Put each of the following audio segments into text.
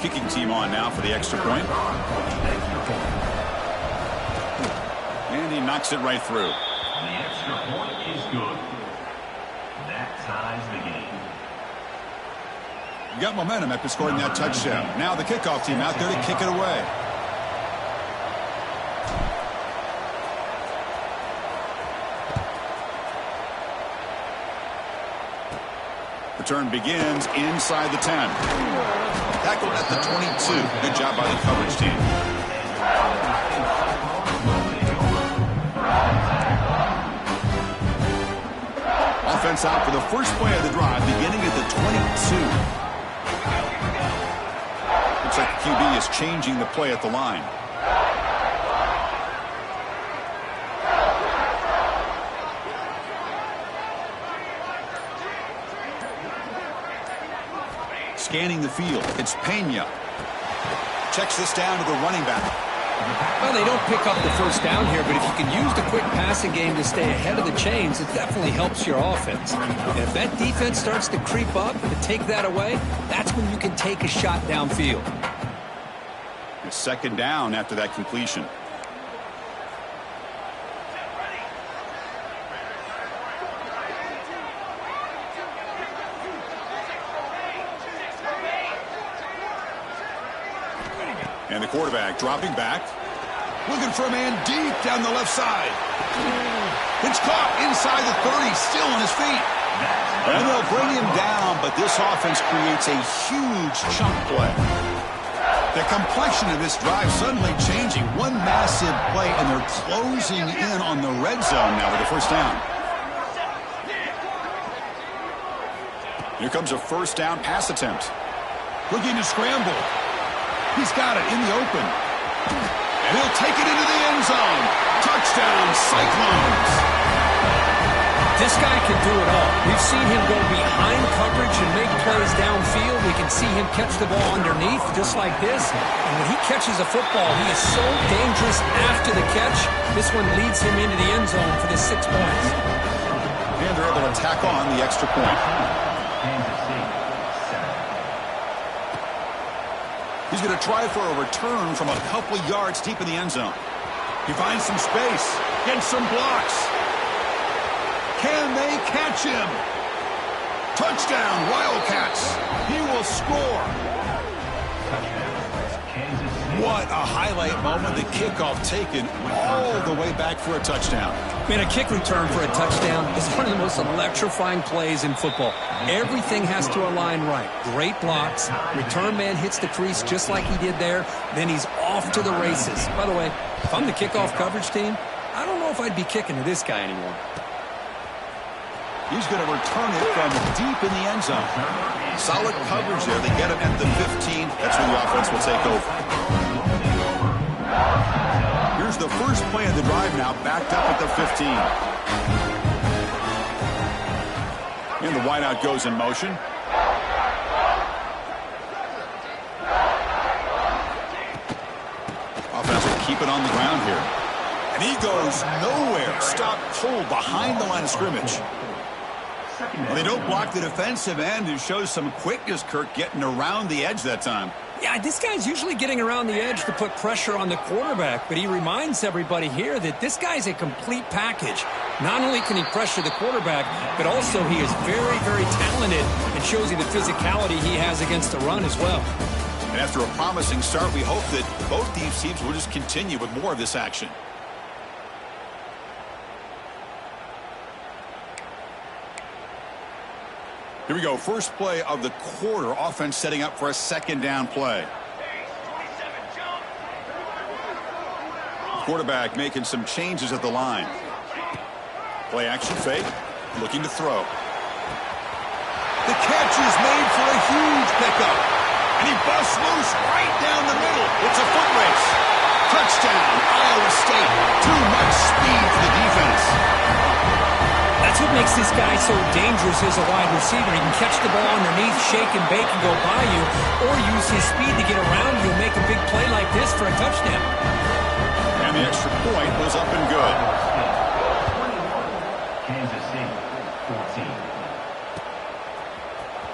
kicking team on now for the extra point. And he knocks it right through. The extra point is good. That ties the game. You got momentum after scoring that touchdown. Now the kickoff team out there to kick it away. Return begins inside the 10. Tackled at the 22. Good job by the coverage team. Offense out for the first play of the drive, beginning at the 22. Looks like the QB is changing the play at the line. Scanning the field, it's Pena. Checks this down to the running back. Well, they don't pick up the first down here, but if you can use the quick passing game to stay ahead of the chains, it definitely helps your offense. And if that defense starts to creep up and take that away, that's when you can take a shot downfield. It's second down after that completion. And the quarterback dropping back. Looking for a man deep down the left side. It's caught inside the 30, still on his feet. And they'll bring him down, but this offense creates a huge chunk play. The complexion of this drive suddenly changing. One massive play, and they're closing in on the red zone now with the first down. Here comes a first down pass attempt. Looking to scramble. He's got it in the open. And he'll take it into the end zone. Touchdown, Cyclones. This guy can do it all. We've seen him go behind coverage and make plays downfield. We can see him catch the ball underneath just like this. And when he catches a football, he is so dangerous after the catch. This one leads him into the end zone for the 6 points. And they're able to tack on the extra point. He's going to try for a return from a couple yards deep in the end zone. He finds some space, gets some blocks. Can they catch him? Touchdown, Wildcats. He will score. What a highlight moment. The kickoff taken all the way back for a touchdown. I mean, a kick return for a touchdown is one of the most electrifying plays in football. Everything has to align right. Great blocks. Return man hits the crease just like he did there. Then he's off to the races. By the way, if I'm the kickoff coverage team, I don't know if I'd be kicking to this guy anymore. He's going to return it from deep in the end zone. Solid coverage there. They get him at the 15. That's where the offense will take over. Here's the first play of the drive now, backed up at the 15. And the wideout goes in motion. Offense will keep it on the ground here. And he goes nowhere. Stop cold behind the line of scrimmage. Well, they don't block the defensive end, who shows some quickness, Kirk, getting around the edge that time. Yeah, this guy's usually getting around the edge to put pressure on the quarterback, but he reminds everybody here that this guy's a complete package. Not only can he pressure the quarterback, but also he is very, very talented and shows you the physicality he has against the run as well. And after a promising start, we hope that both these teams will just continue with more of this action. Here we go. First play of the quarter. Offense setting up for a second down play. Quarterback making some changes at the line. Play action fake. Looking to throw. The catch is made for a huge pickup. And he busts loose right down the middle. It's a foot race. Touchdown, Iowa State. Too much speed for the defense. That's what makes this guy so dangerous as a wide receiver. He can catch the ball underneath, shake and bake and go by you, or use his speed to get around you and make a big play like this for a touchdown. And the extra point was up and good. Kansas City, 14.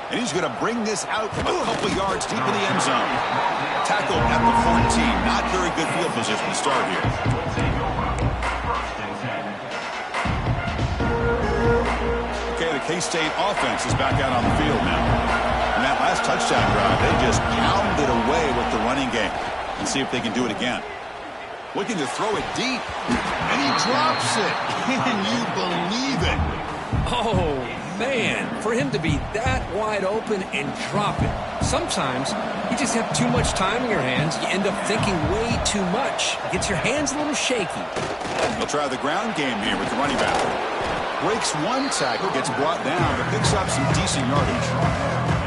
And he's going to bring this out from a couple yards deep in the end zone. Tackled at the 14. Not very good field position to start here. Okay, the K-State offense is back out on the field now. In that last touchdown drive, they just pounded away with the running game. And see if they can do it again. Looking to throw it deep. And he drops it. Can you believe it? Oh, man, for him to be that wide open and drop it. Sometimes you just have too much time in your hands. You end up thinking way too much. It gets your hands a little shaky. He'll try the ground game here with the running back. Breaks one tackle, gets brought down, but picks up some decent yardage.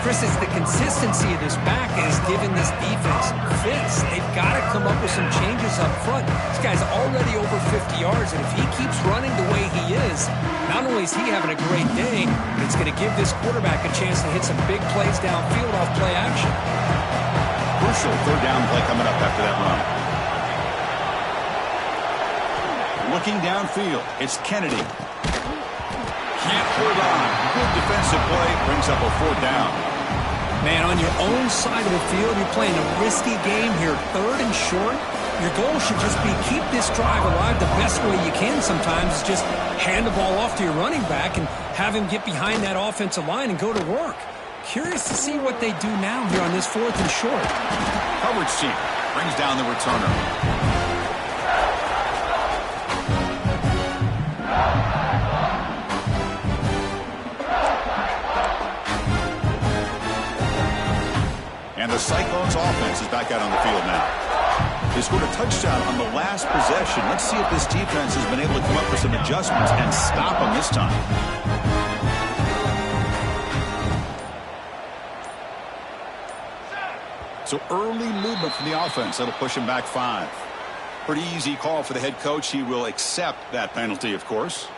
Chris, it's the consistency of this back is giving this defense fits. They've got to come up with some changes up front. This guy's already over 50 yards, and if he keeps running the way he is, not only is he having a great day, but it's going to give this quarterback a chance to hit some big plays downfield off play action. Crucial third down play coming up after that run. Looking downfield, it's Kennedy. Can't hold on. Good defensive play, brings up a fourth down. Man, on your own side of the field, you're playing a risky game here, third and short. Your goal should just be keep this drive alive the best way you can sometimes is just hand the ball off to your running back and have him get behind that offensive line and go to work. Curious to see what they do now here on this fourth and short. Coverage team brings down the returner. And the Cyclones offense is back out on the field now. They scored a touchdown on the last possession. Let's see if this defense has been able to come up with some adjustments and stop them this time. So early movement from the offense. That'll push him back 5. Pretty easy call for the head coach. He will accept that penalty, of course.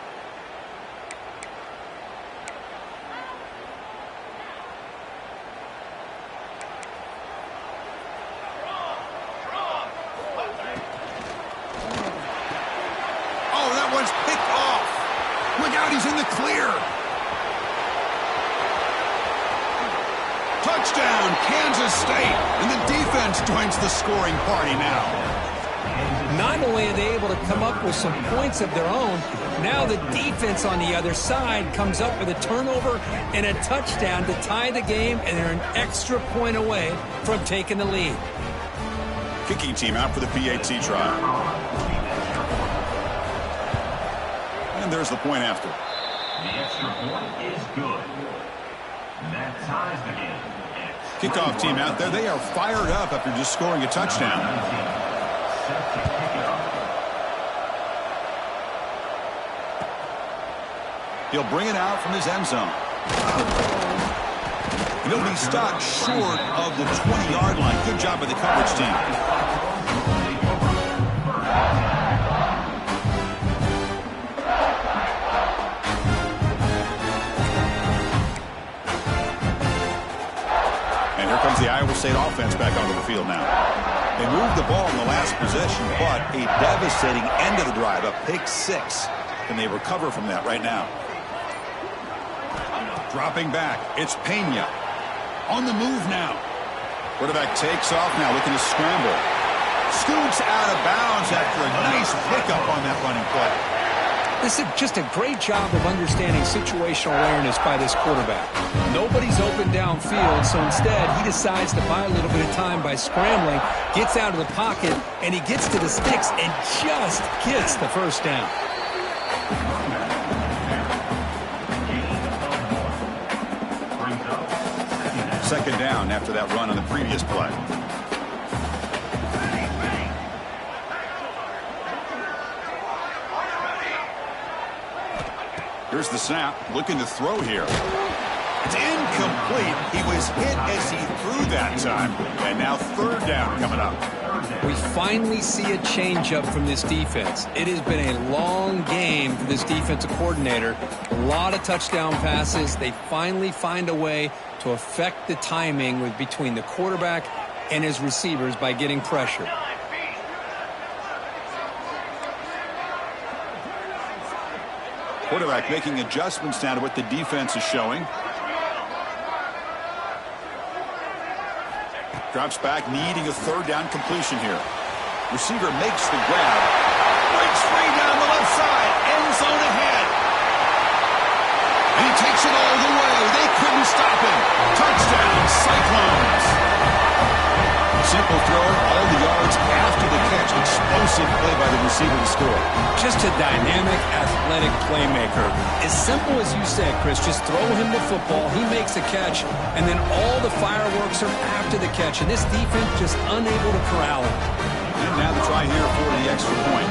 He's in the clear. Touchdown, Kansas State. And the defense joins the scoring party now. Not only are they able to come up with some points of their own, now the defense on the other side comes up with a turnover and a touchdown to tie the game, and they're an extra point away from taking the lead. Kicking team out for the PAT try. And there's the point after. The extra point is good. That ties the game. Kickoff team out there. They are fired up after just scoring a touchdown. He'll bring it out from his end zone. And he'll be stopped short of the 20-yard line. Good job by the coverage team. Comes the Iowa State offense back onto the field now. They moved the ball in the last possession, but a devastating end of the drive, a pick 6. And they recover from that right now. Dropping back, it's Pena. On the move now. Quarterback takes off now, looking to scramble. Scoots out of bounds after a nice pickup on that running play. This is just a great job of understanding situational awareness by this quarterback. Nobody's open downfield, so instead he decides to buy a little bit of time by scrambling, gets out of the pocket, and he gets to the sticks and just gets the first down. Second down after that run on the previous play. Here's the snap, looking to throw here. It's incomplete. He was hit as he threw that time. And now third down coming up. We finally see a changeup from this defense. It has been a long game for this defensive coordinator. A lot of touchdown passes. They finally find a way to affect the timing between the quarterback and his receivers by getting pressure. Quarterback making adjustments now to what the defense is showing. drops back, needing a third down completion here. Receiver makes the grab. Breaks free down the left side. End zone ahead. And he takes it all the way. They couldn't stop him. Touchdown, Cyclones. Simple throw, all the yards after the catch. Explosive play by the receiver to score. Just a dynamic, athletic playmaker. As simple as you said, Chris, just throw him the football, he makes a catch, and then all the fireworks are after the catch. And this defense just unable to corral him. And now the try here for the extra point.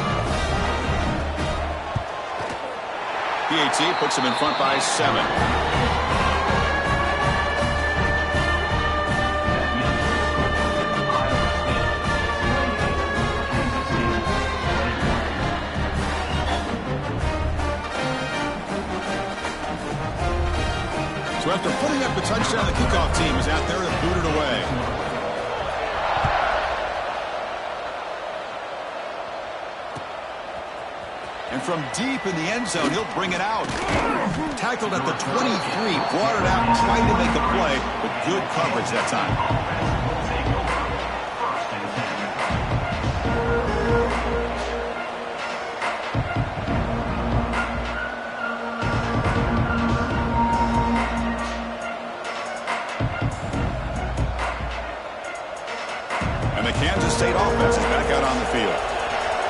PAT puts him in front by 7. So after putting up the touchdown, the kickoff team is out there to boot it away. And from deep in the end zone, he'll bring it out. Tackled at the 23, brought it out, tried to make a play, but good coverage that time. Kansas State offense is back out on the field.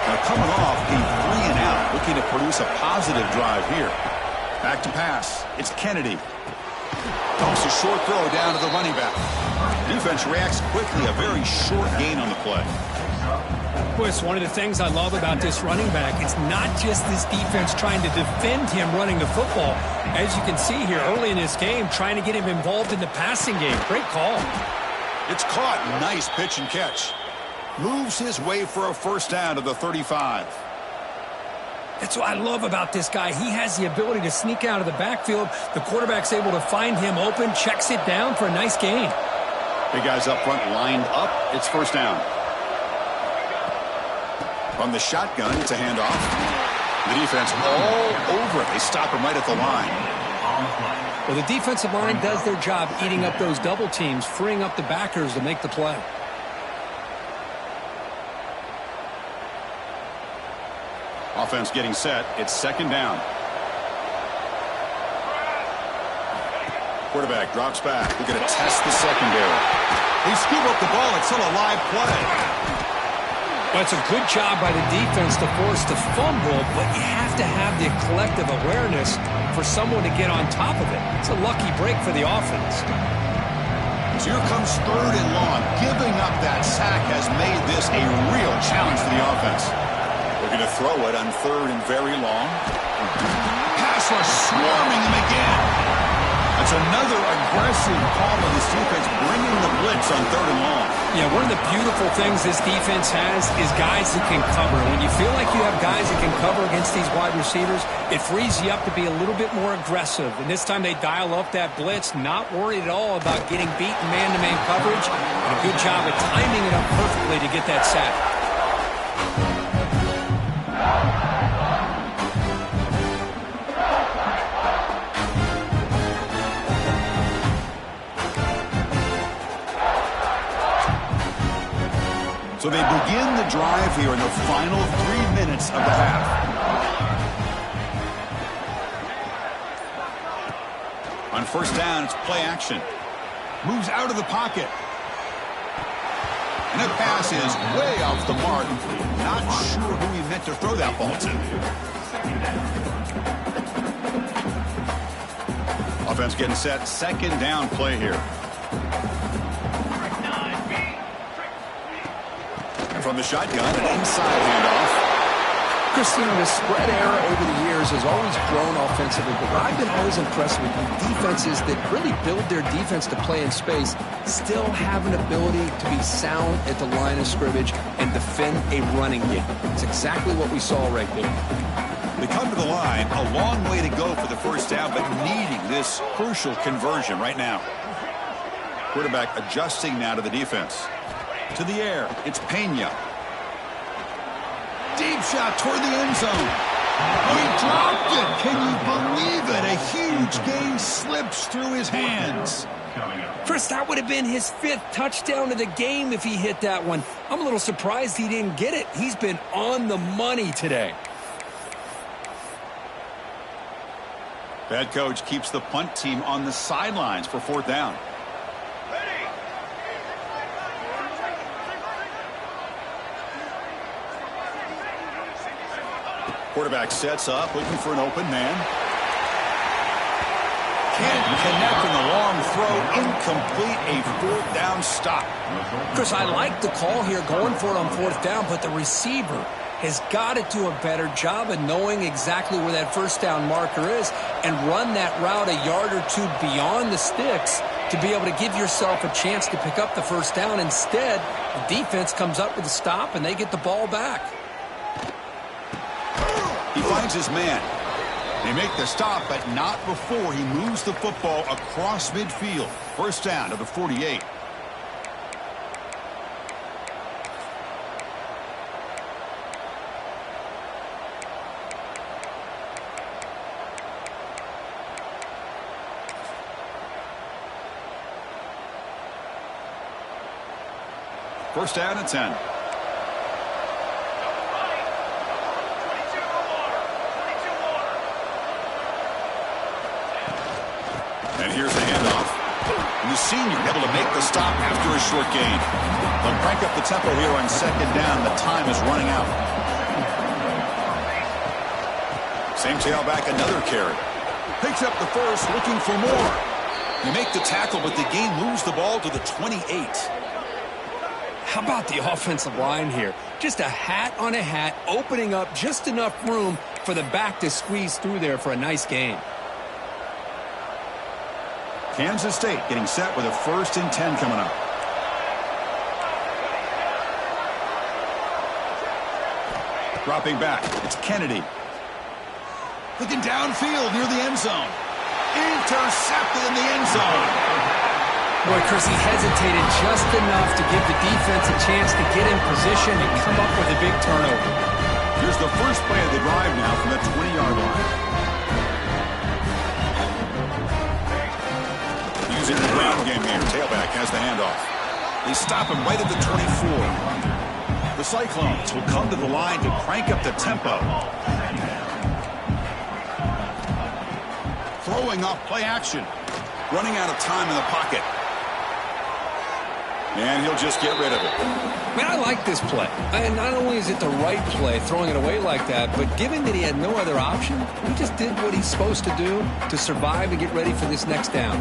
Now coming off a 3-and-out, looking to produce a positive drive here. Back to pass. It's Kennedy. Dumps a short throw down to the running back. Defense reacts quickly. A very short gain on the play. Boy, it's one of the things I love about this running back. It's not just this defense trying to defend him running the football. As you can see here early in this game, trying to get him involved in the passing game. Great call. It's caught. Nice pitch and catch. Moves his way for a first down to the 35. That's what I love about this guy. He has the ability to sneak out of the backfield. The quarterback's able to find him open, checks it down for a nice gain. Big guys up front lined up. It's first down. From the shotgun, it's a handoff. The defense all over it. They stop him right at the line. Well, the defensive line does their job eating up those double teams, freeing up the backers to make the play. Offense getting set. It's second down. Quarterback drops back. We're going to test the secondary. They scoop up the ball. It's still a live play. Well, it's a good job by the defense to force the fumble, but you have to have the collective awareness for someone to get on top of it. It's a lucky break for the offense. So here comes third and long. Giving up that sack has made this a real challenge for the offense. We're going to throw it on third and very long. Pass rush swarming him again. That's another aggressive call by this defense, bringing the blitz on third and long. Yeah, one of the beautiful things this defense has is guys that can cover. When you feel like you have guys that can cover against these wide receivers, it frees you up to be a little bit more aggressive. And this time they dial up that blitz, not worried at all about getting beaten man-to-man coverage. And a good job of timing it up perfectly to get that sack. So they begin the drive here in the final 3 minutes of the half. On first down, it's play action. Moves out of the pocket. And that pass is way off the mark. Not sure who he meant to throw that ball to. Offense getting set. Second down play here. From the shotgun, an inside handoff. Christine, the spread era over the years has always grown offensively, but I've been always impressed with defenses that really build their defense to play in space, still have an ability to be sound at the line of scrimmage and defend a running game. It's exactly what we saw right there. They come to the line, a long way to go for the first down, but needing this crucial conversion right now. Quarterback adjusting now to the defense. To the air, it's Pena. Deep shot toward the end zone. Oh, he dropped it. Can you believe it? A huge gain slips through his hands. coming up. Chris, that would have been his 5th touchdown of the game if he hit that one. I'm a little surprised he didn't get it. He's been on the money today. Head coach keeps the punt team on the sidelines for 4th down. Quarterback sets up, looking for an open man. Can't connect in the long throw. Incomplete, a 4th down stop. Chris, I like the call here, going for it on 4th down, but the receiver has got to do a better job of knowing exactly where that 1st down marker is and run that route a yard or 2 beyond the sticks to be able to give yourself a chance to pick up the 1st down. Instead, the defense comes up with a stop and they get the ball back. He finds his man. They make the stop, but not before he moves the football across midfield. 1st down to the 48. First down and 10. And here's the handoff. And the senior able to make the stop after a short gain. They'll crank up the tempo here on 2nd down. The time is running out. Same tailback, another carry. Picks up the first, looking for more. They make the tackle, but the game moves the ball to the 28. How about the offensive line here? Just a hat on a hat, opening up just enough room for the back to squeeze through there for a nice gain. Kansas State getting set with a 1st and 10 coming up. Dropping back, it's Kennedy. Looking downfield near the end zone. Intercepted in the end zone. Boy, Chris, he hesitated just enough to give the defense a chance to get in position and come up with a big turnover. Here's the first play of the drive now from the 20-yard line. Using the ground game here. Tailback has the handoff. They stop him right at the 24. The Cyclones will come to the line to crank up the tempo. Throwing off play action. Running out of time in the pocket. And he'll just get rid of it. Man, I like this play. And not only is it the right play, throwing it away like that, but given that he had no other option, he just did what he's supposed to do to survive and get ready for this next down.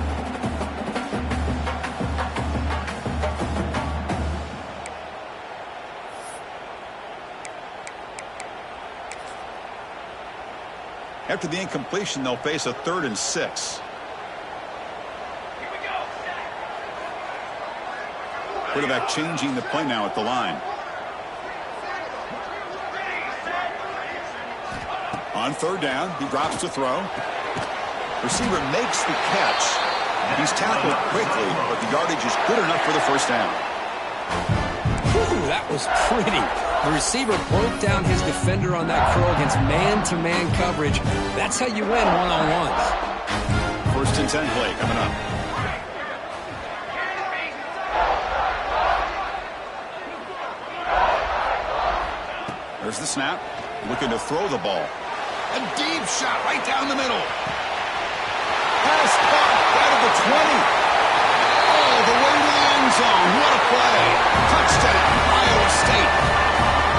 After the incompletion, they'll face a 3rd and 6. Quarterback changing the play now at the line. On 3rd down, he drops to throw. Receiver makes the catch. He's tackled quickly, but the yardage is good enough for the 1st down. Whew, that was pretty. The receiver broke down his defender on that curl against man-to-man coverage. That's how you win one-on-ones. 1st and 10 play coming up. There's the snap. Looking to throw the ball. A deep shot right down the middle. Pass caught out of the 20. All the way to the end zone. What a play. Touchdown, Iowa State.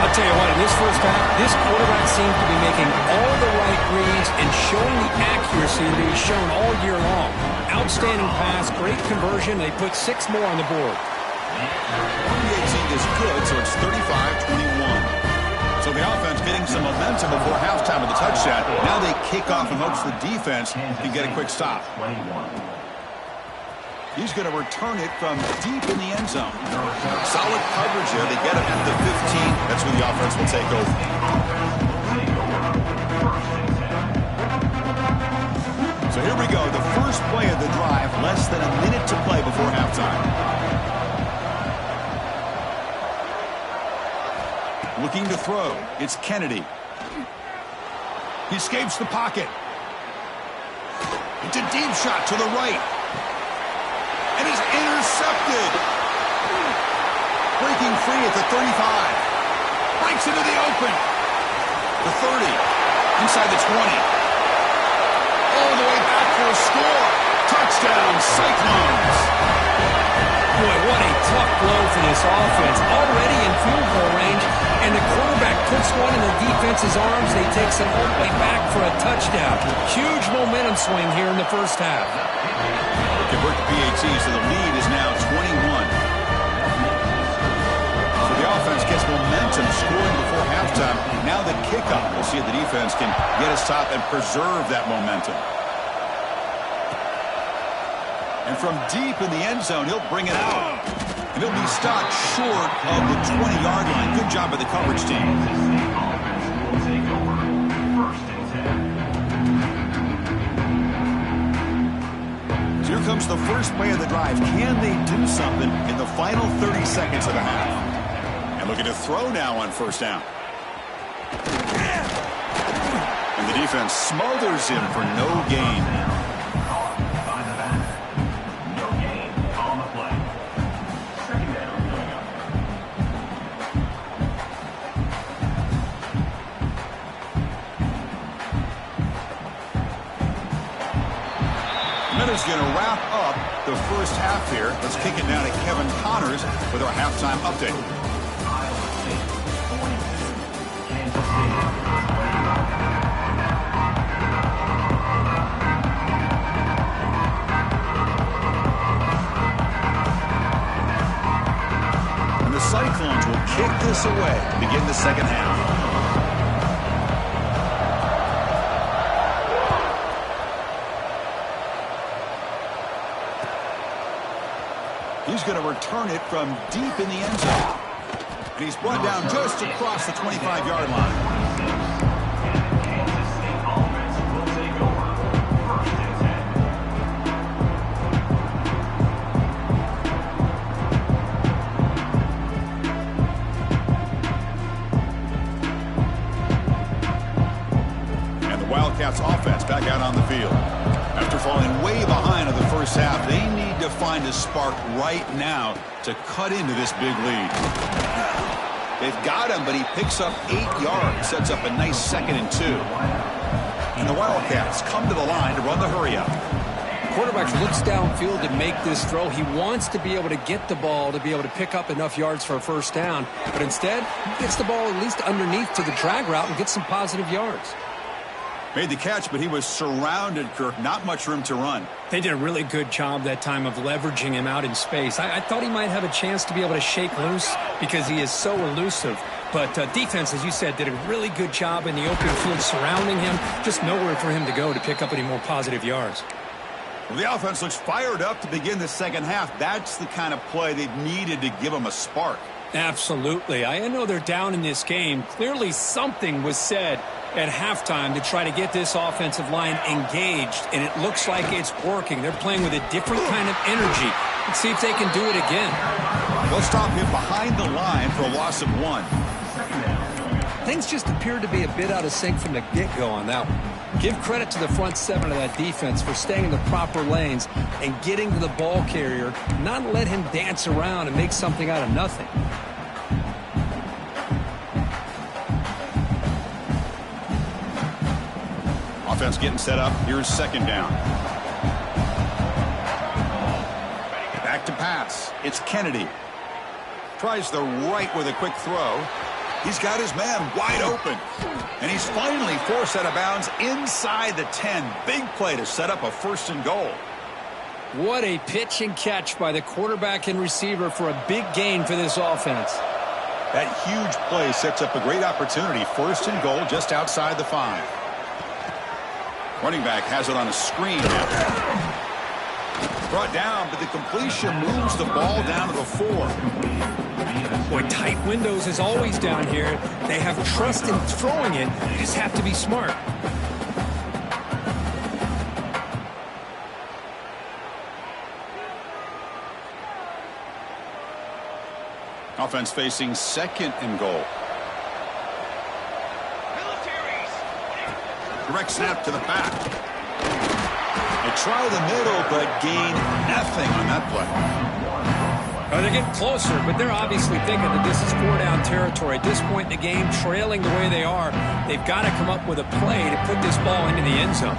I'll tell you what, in this 1st half, this quarterback seemed to be making all the right reads and showing the accuracy that he's shown all year long. Outstanding pass, great conversion. They put 6 more on the board. 28 is good, so it's 35-21. So the offense getting some momentum before halftime with the touchdown. Now they kick off in hopes the defense can get a quick stop. He's going to return it from deep in the end zone. Solid coverage there. They get him at the 15. That's when the offense will take over. So here we go. The first play of the drive. Less than a minute to play before halftime. Looking to throw. It's Kennedy. He escapes the pocket. It's a deep shot to the right. and is intercepted. Breaking free at the 35. Breaks into the open. The 30. Inside the 20. All the way back for a score. Touchdown, Cyclones. Boy, what a tough blow for this offense. Already in field goal range, and the quarterback puts one in the defense's arms. They takes it all the way back for a touchdown. Huge momentum swing here in the first half. Convert the PAT, so the lead is now 21. So the offense gets momentum scoring before halftime. Now the kickoff. We'll see if the defense can get a stop and preserve that momentum. And from deep in the end zone, he'll bring it out. And he'll be stopped short of the 20-yard line. Good job by the coverage team. Offense will take over. First and 10. So here comes the first play of the drive. Can they do something in the final 30 seconds of the half? And looking to throw now on first down. And the defense smothers him for no gain. Is going to wrap up the first half here. Let's kick it down to Kevin Connors with our halftime update. And the Cyclones will kick this away to begin the second half. He's going to return it from deep in the end zone. And he's brought down just across the 25-yard line. Kansas State offense will take over. First and 10. And the Wildcats offense back out on the field. After falling way behind in the first half, they need to find a spark right now to cut into this big lead. They've got him, but he picks up 8 yards, sets up a nice 2nd and 2. And the Wildcats come to the line to run the hurry up. Quarterback looks downfield to make this throw. He wants to be able to get the ball to be able to pick up enough yards for a first down. But instead, he gets the ball at least underneath to the drag route and gets some positive yards. Made the catch, but he was surrounded, Kirk. Not much room to run. They did a really good job that time of leveraging him out in space. I thought he might have a chance to be able to shake loose because he is so elusive. But defense, as you said, did a really good job in the open field surrounding him. Just nowhere for him to go to pick up any more positive yards. Well, the offense looks fired up to begin the second half. That's the kind of play they've needed to give them a spark. Absolutely. I know they're down in this game. Clearly something was said at halftime to try to get this offensive line engaged, and it looks like it's working. They're playing with a different kind of energy. Let's see if they can do it again. They'll stop him behind the line for a loss of 1. Things just appeared to be a bit out of sync from the get-go on that one. Give credit to the front 7 of that defense for staying in the proper lanes and getting to the ball carrier, not let him dance around and make something out of nothing. Offense getting set up. Here's second down. Back to pass. It's Kennedy. Tries the right with a quick throw. He's got his man wide open. And he's finally forced out of bounds inside the 10. Big play to set up a 1st and goal. What a pitch and catch by the quarterback and receiver for a big gain for this offense. That huge play sets up a great opportunity. 1st and goal just outside the 5. Running back has it on a screen. Brought down, but the completion moves the ball down to the 4. Boy, tight windows is always down here. They have trust in throwing it. You just have to be smart. Offense facing 2nd and goal. Direct snap to the back. And try the middle, but gain nothing on that play. They're getting closer, but they're obviously thinking that this is four-down territory. At this point in the game, trailing the way they are, they've got to come up with a play to put this ball into the end zone.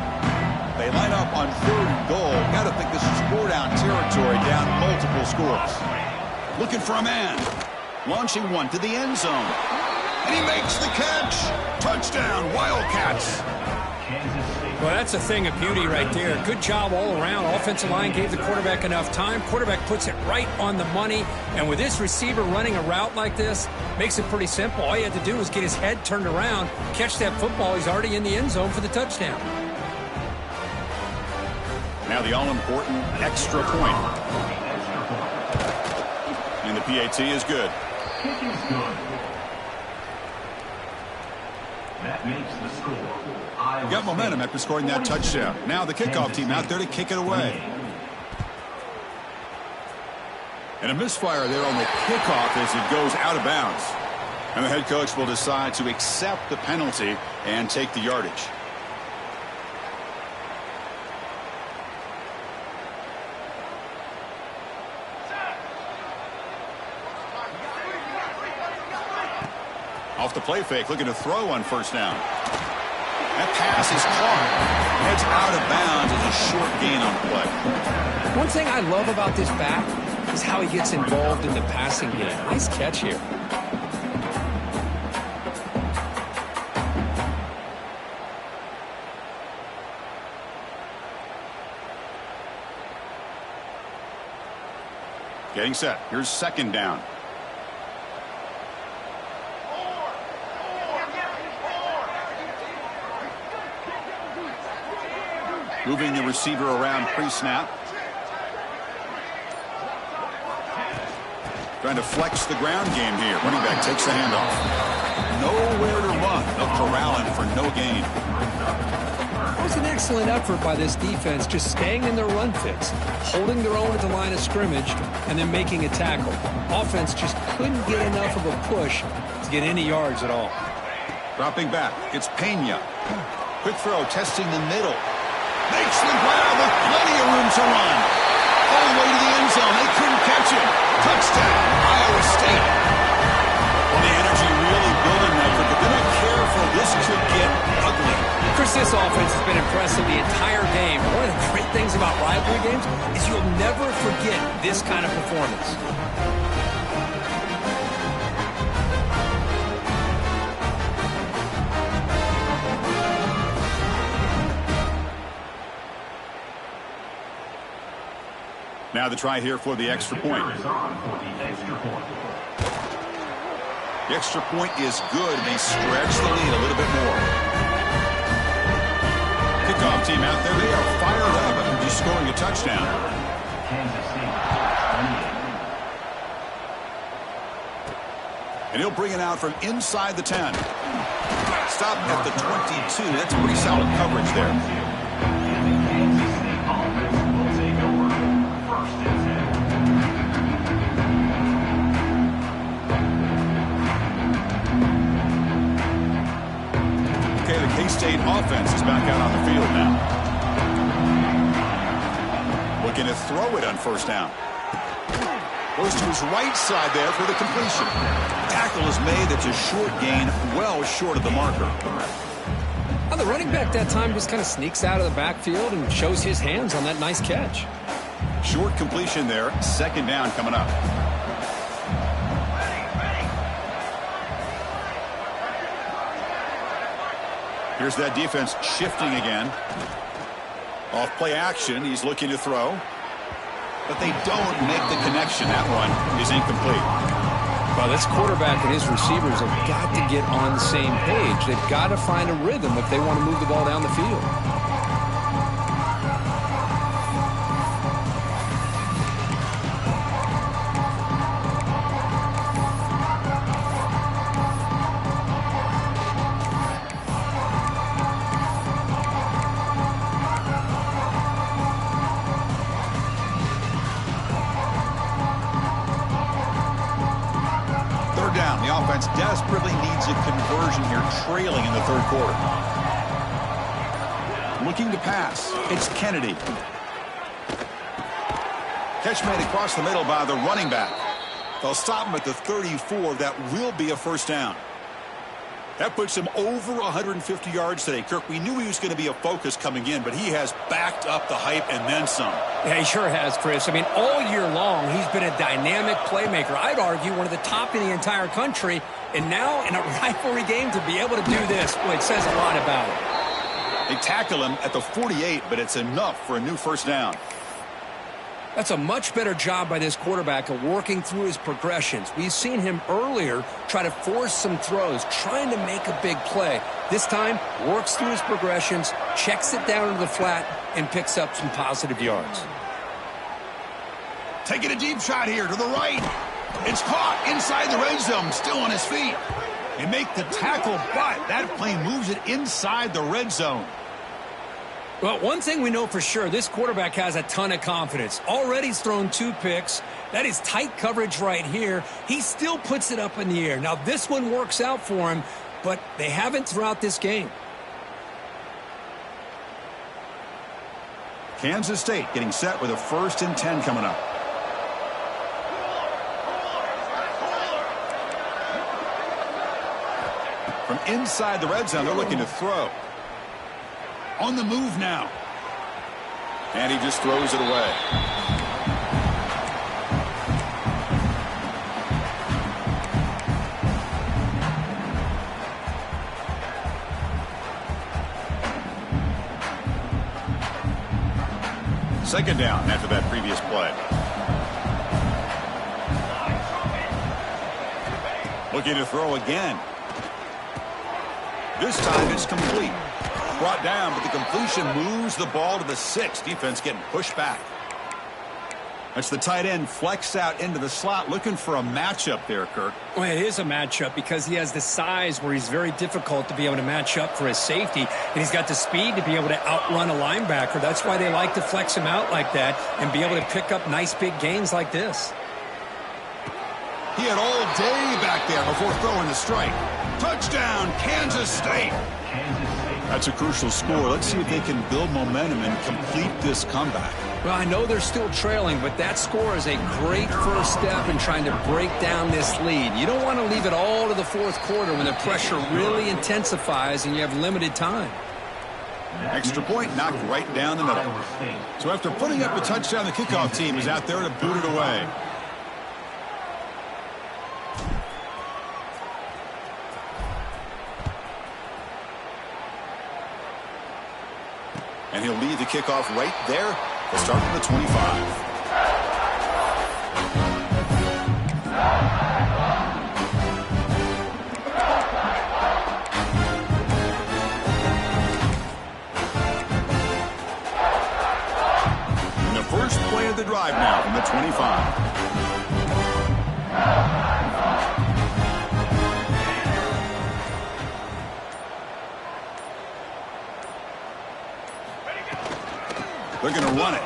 They line up on 3rd and goal. Got to think this is four-down territory, down multiple scores. Looking for a man. Launching one to the end zone. And he makes the catch. Touchdown, Wildcats. Well, that's a thing of beauty right there. Good job all around. Offensive line gave the quarterback enough time. Quarterback puts it right on the money. And with this receiver running a route like this, makes it pretty simple. All you had to do was get his head turned around, catch that football. He's already in the end zone for the touchdown. Now the all-important extra point. And the PAT is good. Kick is good. That makes the score. Got momentum after scoring that touchdown. Now the kickoff team out there to kick it away. And a misfire there on the kickoff as it goes out of bounds. And the head coach will decide to accept the penalty and take the yardage. Off the play fake, looking to throw on first down. That pass is caught. Heads out of bounds as a short gain on the play. One thing I love about this back is how he gets involved in the passing game. Nice catch here. Getting set. Here's second down. Moving the receiver around pre-snap. Trying to flex the ground game here. Running back takes the handoff. Nowhere to run. They'll corral him for no gain. It was an excellent effort by this defense, just staying in their run fix, holding their own at the line of scrimmage, and then making a tackle. Offense just couldn't get enough of a push to get any yards at all. Dropping back. It's Pena. Quick throw, testing the middle. Makes the grab with plenty of room to run. All the way to the end zone. They couldn't catch him. Touchdown, Iowa State. Well, the energy really building that, but if they're not careful, this could get ugly. Chris, this offense has been impressive the entire game. One of the great things about rivalry games is you'll never forget this kind of performance. Now the try here for the extra point. The extra point is good. They stretch the lead a little bit more. Kickoff team out there. They are fired up after just scoring a touchdown. And he'll bring it out from inside the 10. Stop at the 22. That's pretty solid coverage there. K-State offense is back out on the field now. Looking to throw it on first down. Goes to his right side there for the completion. Tackle is made. That's a short gain, well short of the marker. Well, the running back that time just kind of sneaks out of the backfield and shows his hands on that nice catch. Short completion there. Second down coming up. Here's that defense shifting again. Off play action. He's looking to throw. But they don't make the connection. That one is incomplete. Well, this quarterback and his receivers have got to get on the same page. They've got to find a rhythm if they want to move the ball down the field. Desperately needs a conversion here, trailing in the third quarter. Looking to pass. It's Kennedy. Catch made across the middle by the running back. They'll stop him at the 34. That will be a first down. That puts him over 150 yards today. Kirk, we knew he was going to be a focus coming in, but he has backed up the hype and then some. Yeah, he sure has, Chris. I mean, all year long, he's been a dynamic playmaker. I'd argue one of the top in the entire country. And now in a rivalry game to be able to do this, well, it says a lot about him. They tackle him at the 48, but it's enough for a new first down. That's a much better job by this quarterback of working through his progressions. We've seen him earlier try to force some throws, trying to make a big play. This time, works through his progressions, checks it down to the flat, and picks up some positive yards. Taking a deep shot here to the right. It's caught inside the red zone, still on his feet. They make the tackle, but that plane moves it inside the red zone. Well, one thing we know for sure, this quarterback has a ton of confidence. Already he's thrown 2 picks. That is tight coverage right here. He still puts it up in the air. Now, this one works out for him, but they haven't throughout this game. Kansas State getting set with a 1st and 10 coming up. From inside the red zone, they're looking to throw. On the move now. And he just throws it away. Second down after that previous play. Looking to throw again. This time it's complete. Brought down, but the completion moves the ball to the 6. Defense getting pushed back. That's the tight end flexed out into the slot, looking for a matchup there, Kirk. Well, it is a matchup because he has the size where he's very difficult to be able to match up for his safety, and he's got the speed to be able to outrun a linebacker. That's why they like to flex him out like that and be able to pick up nice big gains like this. He had all day back there before throwing the strike. Touchdown, Kansas State. That's a crucial score. Let's see if they can build momentum and complete this comeback. Well, I know they're still trailing, but that score is a great first step in trying to break down this lead. You don't want to leave it all to the 4th quarter when the pressure really intensifies and you have limited time. Extra point knocked right down the middle. So after putting up a touchdown, the kickoff team is out there to boot it away. And he'll lead the kickoff right there. We'll start from the 25. And the first play of the drive now from the 25. They're going to run it.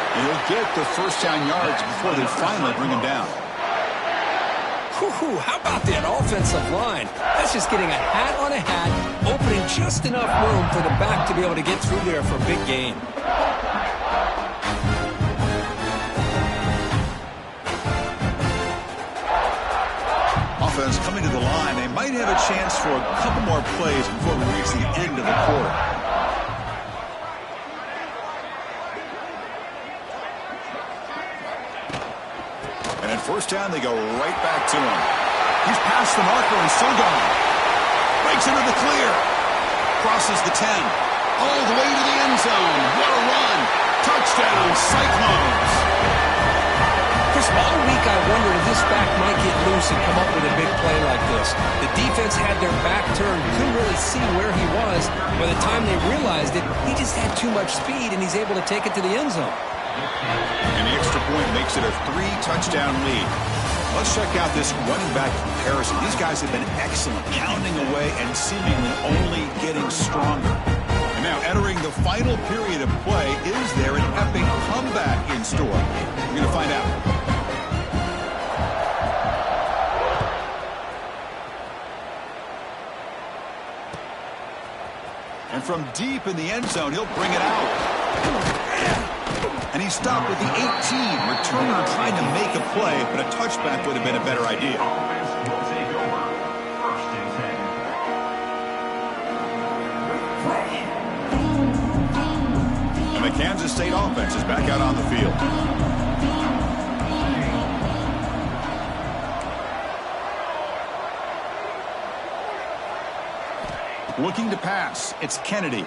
And he'll get the first down yards before they finally bring him down. Whew, how about that offensive line? That's just getting a hat on a hat, opening just enough room for the back to be able to get through there for a big gain. Offense coming to the line. They might have a chance for a couple more plays before we reach the end of the quarter. First down, they go right back to him. He's past the marker and still going. Breaks into the clear. Crosses the 10. All the way to the end zone. What a run. Touchdown, Cyclones. Chris, all week I wondered if this back might get loose and come up with a big play like this. The defense had their back turned, couldn't really see where he was. By the time they realized it, he just had too much speed, and he's able to take it to the end zone. And the extra point makes it a 3-touchdown lead. Let's check out this running back comparison. These guys have been excellent, pounding away and seemingly only getting stronger. And now entering the final period of play, is there an epic comeback in store? We're going to find out. from deep in the end zone. He'll bring it out. And he stopped with the 18. Returner trying to make a play, but a touchback would have been a better idea. Offense will take over. First and 10. And the Kansas State offense is back out on the field. Looking to pass. It's Kennedy.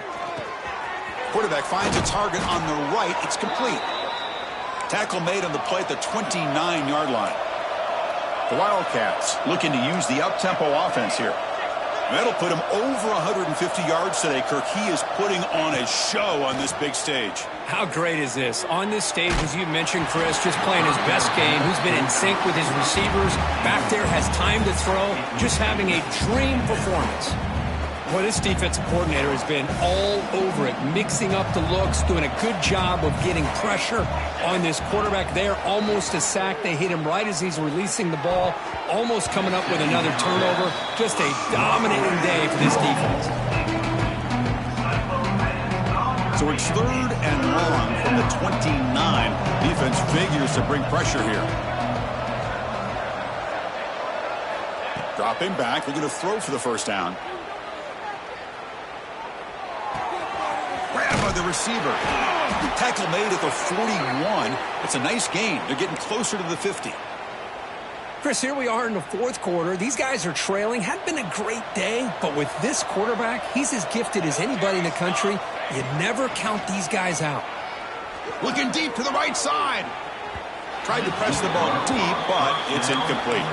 Quarterback finds a target on the right. It's complete. Tackle made on the play at the 29-yard line. The Wildcats looking to use the up-tempo offense here. That'll put him over 150 yards today, Kirk. He is putting on a show on this big stage. How great is this? On this stage, as you mentioned, Chris, just playing his best game. He's been in sync with his receivers. Back there, has time to throw. Just having a dream performance. Well, this defensive coordinator has been all over it, mixing up the looks, doing a good job of getting pressure on this quarterback there. Almost a sack. They hit him right as he's releasing the ball, almost coming up with another turnover. Just a dominating day for this defense. So it's 3rd and long from the 29. Defense figures to bring pressure here. Dropping back. We're going to throw for the first down. Grab by the receiver. Tackle made at the 41. It's a nice gain. They're getting closer to the 50. Chris, here we are in the 4th quarter. These guys are trailing. Had been a great day, but with this quarterback, he's as gifted as anybody in the country. You never count these guys out. Looking deep to the right side. Tried to press the ball deep, but it's incomplete.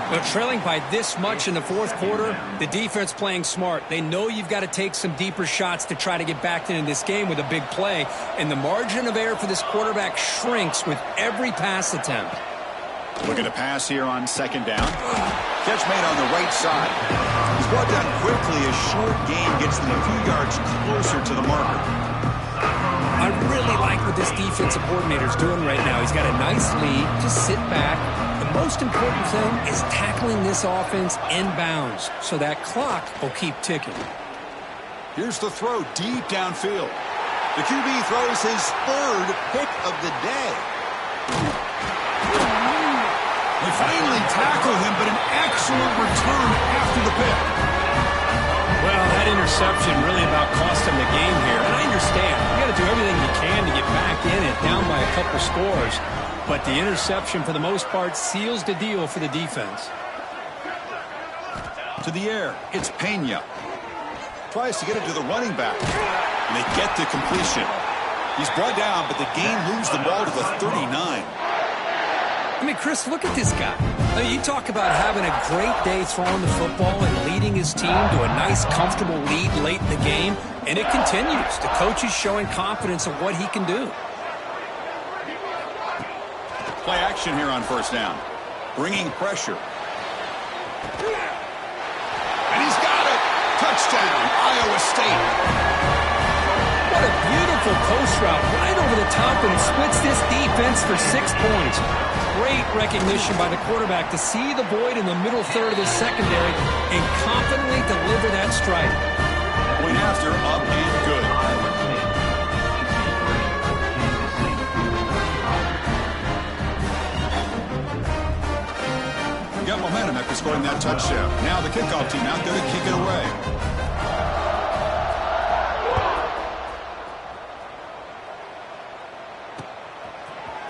But trailing by this much in the 4th quarter, the defense playing smart. They know you've got to take some deeper shots to try to get back into this game with a big play. And the margin of error for this quarterback shrinks with every pass attempt. Looking to pass here on 2nd down. Catch made on the right side. He's brought down quickly. A short gain gets them a few yards closer to the marker. I really like what this defensive coordinator's doing right now. He's got a nice lead. Just sit back. The most important thing is tackling this offense inbounds so that clock will keep ticking. Here's the throw deep downfield. The QB throws his 3rd pick of the day. They finally tackle him, but an excellent return after the pick. Well, that interception really about cost him the game here. And I understand. You got to do everything you can to get back in it, down by a couple scores. But the interception, for the most part, seals the deal for the defense. To the air, it's Pena. Tries to get it to the running back. And they get the completion. He's brought down, but the gain moves the ball to the 39. I mean, Chris, look at this guy. I mean, you talk about having a great day throwing the football and leading his team to a nice, comfortable lead late in the game, and it continues. The coach is showing confidence of what he can do. Play action here on 1st down. Bringing pressure. And he's got it. Touchdown, Iowa State. What a beautiful post route right over the top and splits this defense for 6 points. Great recognition by the quarterback to see the void in the middle 3rd of the secondary and confidently deliver that strike. Point after, up and good. Got momentum after scoring that touchdown. Now the kickoff team out there to kick it away.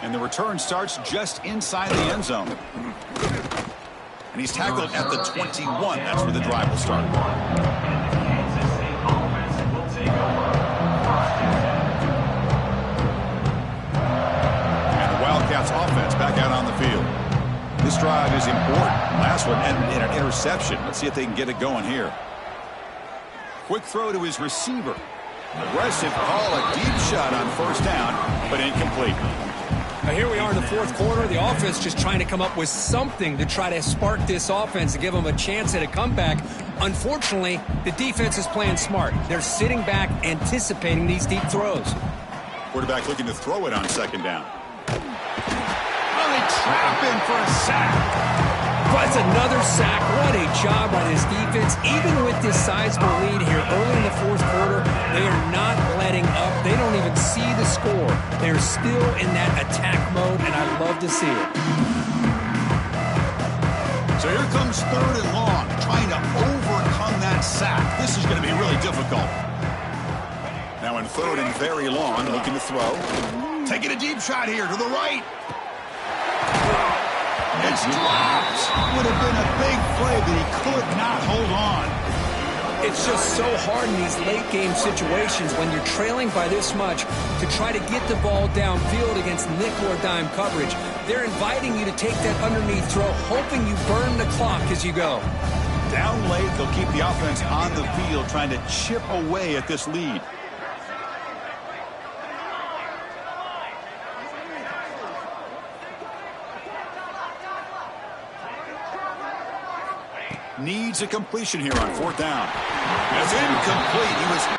And the return starts just inside the end zone. And he's tackled at the 21. That's where the drive will start. Kansas State offense will take over. And the Wildcats offense back out on the field. This drive is important. Last one ended in an interception. Let's see if they can get it going here. Quick throw to his receiver. Aggressive call, a deep shot on 1st down, but incomplete. Now here we are in the 4th quarter. The offense just trying to come up with something to try to spark this offense and give them a chance at a comeback. Unfortunately, the defense is playing smart. They're sitting back, anticipating these deep throws. Quarterback looking to throw it on 2nd down. Well, they trap him for a sack. That's another sack. What a job by this defense. Even with this sizable lead here early in the 4th quarter, They are not letting up. They don't even see the score. They're still in that attack mode, and I love to see it. So here comes 3rd and long, trying to overcome that sack. This is going to be really difficult. Now in 3rd and very long, looking to throw. Taking a deep shot here to the right. It's dropped. Would have been a big play, but he could not hold on. It's just so hard in these late-game situations when you're trailing by this much to try to get the ball downfield against nickel or dime coverage. They're inviting you to take that underneath throw, hoping you burn the clock as you go. Down late, they'll keep the offense on the field, trying to chip away at this lead. Needs a completion here on 4th down. It's incomplete. He was